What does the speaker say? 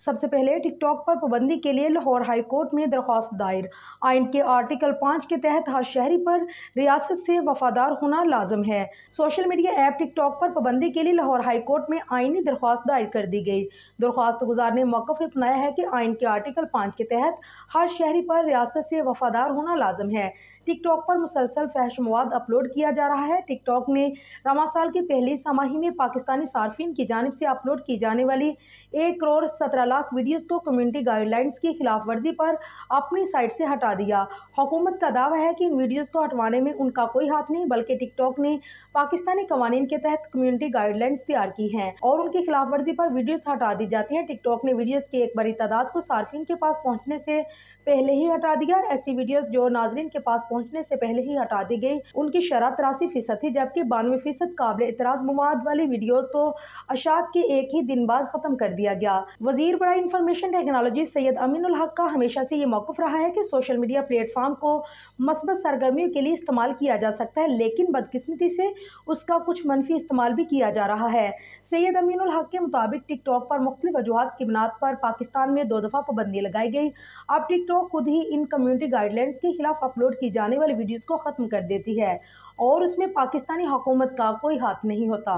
سب سے پہلے ٹک ٹاک پر پابندی کے لیے لاہور ہائی کورٹ میں درخواست دائر۔ آئین کے آرٹیکل 5 کے تحت ہر شہری پر ریاست سے وفادار ہونا لازم ہے۔ سوشل میڈیا ایپ ٹک ٹاک پر پابندی کے لیے لاہور ہائی کورٹ میں آئینی درخواست دائر کر دی گئی۔ درخواست گزار نے موقف اپنایا ہے کہ آئین کے آرٹیکل 5 کے تحت ہر شہری پر ریاست سے وفادار ہونا لازم ہے۔ ٹک ٹاک پر مسلسل فحش مواد اپلوڈ کیا جا رہا ہے۔ ٹک ٹاک نے رمضان سال کی پہلی سہ ماہی میں پاکستانی صارفین کی جانب سے اپلوڈ کی جانے والی 1,17,00,000 ویڈیوز کو کمیونٹی گائیڈ لائنز کی خلاف ورزی پر اپنی سائٹ سے ہٹا دیا۔ حکومت کا دعویٰ ہے کہ ان ویڈیوز کو ہٹوانے میں ان کا کوئی ہاتھ نہیں، بلکہ ٹک ٹاک نے پاکستانی قوانین کے تحت کمیونٹی گائیڈ لائنز تیار کی ہیں اور ان کی خلاف ورزی پر ویڈیوز ہٹا دی جاتی ہیں۔ ٹک ٹاک نے ویڈیوز کی ایک بڑی تعداد کو صارفین کے پاس پہنچنے سے پہلے ہی ہٹا دیا۔ ایسی ویڈیوز جو ناظرین کے پاس پہنچنے سے پہلے ہی ہٹا دی گئی ان کی شرح 83% تھی، جبکہ 92% قابل اعتراض مواد والی ویڈیوز کو اشاعت کے ایک ہی دن بعد ختم کر دیا گیا۔ وزیر برائے انفارمیشن ٹیکنالوجی سید امین الحق کا ہمیشہ سے یہ موقف رہا ہے کہ سوشل میڈیا پلیٹ فارم کو مثبت سرگرمیوں کے لیے استعمال کیا جا سکتا ہے، لیکن بدقسمتی سے اس کا کچھ منفی استعمال بھی کیا جا رہا ہے۔ سید امین الحق کے مطابق ٹک ٹاک پر مختلف وجوہات کی بنیاد پر پاکستان میں 2 دفعہ پابندی لگائی گئی۔ اب ٹک ٹاک خود ہی ان کمیونٹی گائیڈ لائنز کے خلاف اپلوڈ کی جانے والی ویڈیوز کو ختم کر دیتی ہے اور اس میں پاکستانی حکومت کا کوئی ہاتھ نہیں ہوتا۔